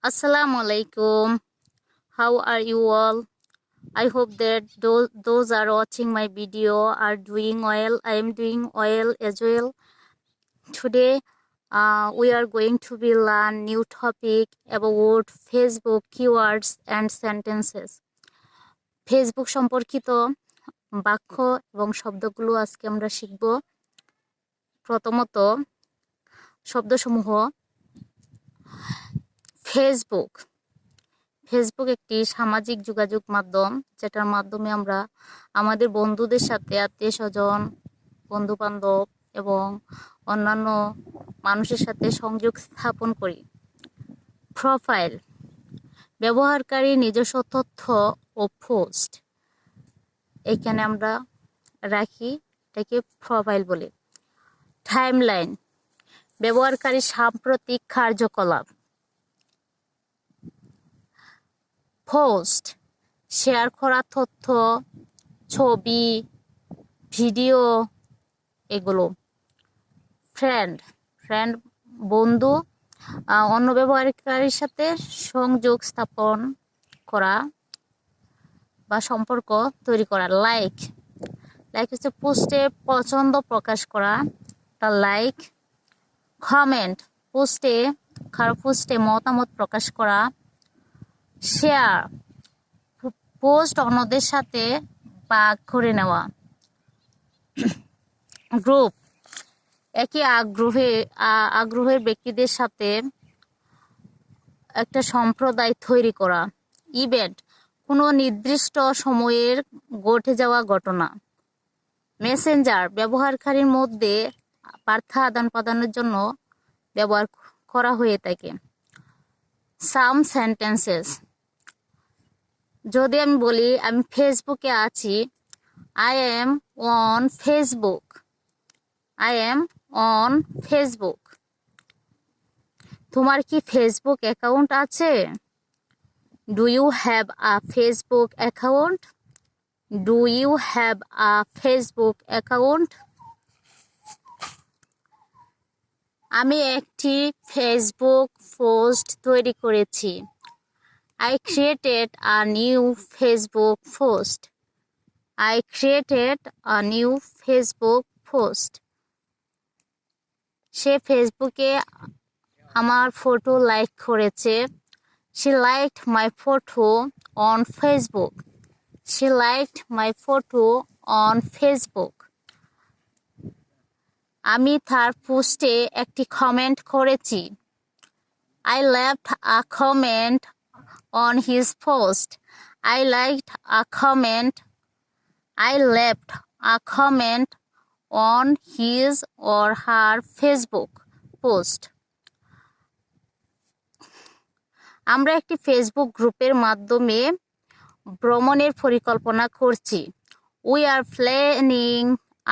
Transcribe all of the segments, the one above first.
Assalamu alaikum. How are you all? I hope that those are watching my video are doing well. I am doing well as well. Today, we are going to be learn new topic about Facebook keywords and sentences. Facebook সম্পর্কিত বাক্য এবং শব্দগুলো আজকে আমরা শিখব। প্রথমত শব্দসমূহ Facebook. Facebook একটি সামাজিক যোগাযোগ মাধ্যম, যেটার মাধ্যমে আমরা আমাদের বন্ধুদের সাথে, আত্মীয় স্বজন, বন্ধু বান্ধব এবং অন্যান্য মানুষের সাথে সংযোগ স্থাপন করি। প্রোফাইল, ব্যবহারকারী নিজস্ব তথ্য ও পোস্ট এখানে আমরা রাখি, এটাকে প্রোফাইল বলি। টাইমলাইন, ব্যবহারকারী সাম্প্রতিক কার্যকলাপ। পোস্ট, শেয়ার করা তথ্য, ছবি, ভিডিও এগুলো। ফ্রেন্ড বন্ধু, অন্য ব্যবহারকারীর সাথে সংযোগ স্থাপন করা বা সম্পর্ক তৈরি করা। লাইক হচ্ছে পোস্টে পছন্দ প্রকাশ করা, তা লাইক। কমেন্ট, কারো পোস্টে মতামত প্রকাশ করা। শেয়ার, পোস্ট অন্যদের সাথে ভাগ করে নেওয়া। গ্রুপ, একই আগ্রহের ব্যক্তিদের সাথে একটা সম্প্রদায় তৈরি করা। ইভেন্ট, কোনো নির্দিষ্ট সময়ের ঘটে যাওয়া ঘটনা। মেসেঞ্জার, ব্যবহারকারীর মধ্যে বার্তা আদান প্রদানের জন্য ব্যবহার করা হয়ে থাকে। সাম সেন্টেন্সেস, যদি আমি বলি আমি ফেসবুকে আছি, আই এম অন ফেসবুক। তোমার কি ফেসবুক অ্যাকাউন্ট আছে? Do you have a Facebook account? আমি একটি ফেসবুক পোস্ট তৈরি করেছি। I created a new Facebook post. সে ফেসবুকে আমার ফটো লাইক করেছে। She liked my photo on Facebook. আমি তার পোস্টে একটি কমেন্ট করেছি। I left a comment on his post. I left a comment on his or her Facebook post. আমরা একটি ফেসবুক গ্রুপের মাধ্যমে ভ্রমণের পরিকল্পনা করছি। We are planning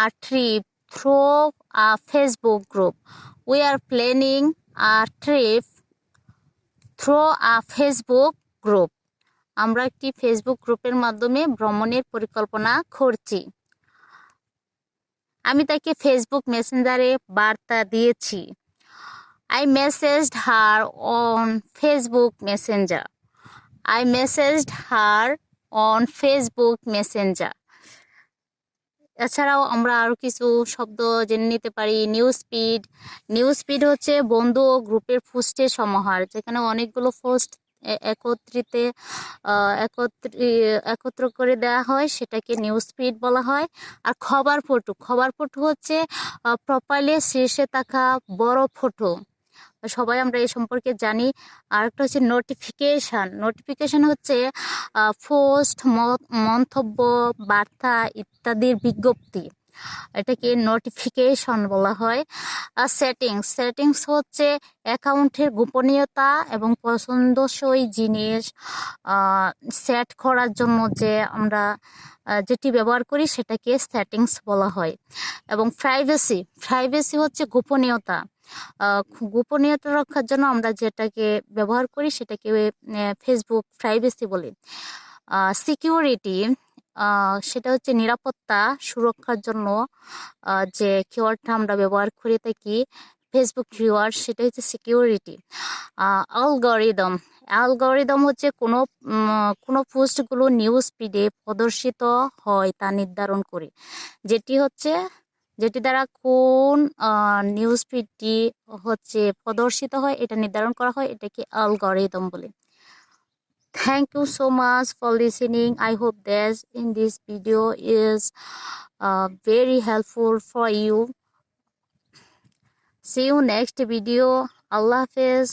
a trip through a Facebook group. আমরা একটি ফেসবুক গ্রুপের মাধ্যমে ভ্রমণের পরিকল্পনা করছি। আমি তাকে ফেসবুক মেসেঞ্জারে বার্তা দিয়েছি। I messaged her on Facebook Messenger. এছাড়াও আমরা আরো কিছু শব্দ জেনে নিতে পারি। নিউজ ফিড হচ্ছে বন্ধু ও গ্রুপের পোস্টের সমাহার, যেখানে অনেকগুলো পোস্ট একত্র করে দেওয়া হয়, সেটাকে নিউজ ফিড বলা হয়। আর খবর ফটো হচ্ছে প্রোফাইলের শীর্ষে থাকা বড় ফটো। সবাই আমরা এই সম্পর্কে জানি। আর একটা হচ্ছে নোটিফিকেশন হচ্ছে পোস্ট, মন্তব্য, বার্তা ইত্যাদির বিজ্ঞপ্তি, এটাকে নোটিফিকেশন বলা হয়। আর সেটিংস হচ্ছে অ্যাকাউন্টের গোপনীয়তা এবং পছন্দসই জিনিস সেট করার জন্য যে আমরা যেটি ব্যবহার করি সেটাকে সেটিংস বলা হয়। এবং প্রাইভেসি হচ্ছে গোপনীয়তা রক্ষার জন্য আমরা যেটাকে ব্যবহার করি সেটাকে ফেসবুক প্রাইভেসি বলি। সিকিউরিটি, সেটা হচ্ছে নিরাপত্তা সুরক্ষার জন্য যে কিওয়ার্ডটা আমরা ব্যবহার করে থাকি ফেসবুক কিওয়ার্ড, সেটা হচ্ছে সিকিউরিটি। অ্যালগরিদম, অ্যালগরিদম হচ্ছে কোনো পোস্টগুলো নিউজ ফিডে প্রদর্শিত হয় তা নির্ধারণ করে, যেটি দ্বারা কোন নিউজ ফিডটি হচ্ছে প্রদর্শিত হয় এটা নির্ধারণ করা হয়, এটাকে অ্যালগরিদম বলে। Thank you so much for listening. I hope that in this video is very helpful for you. See you next video. Allah Hafiz.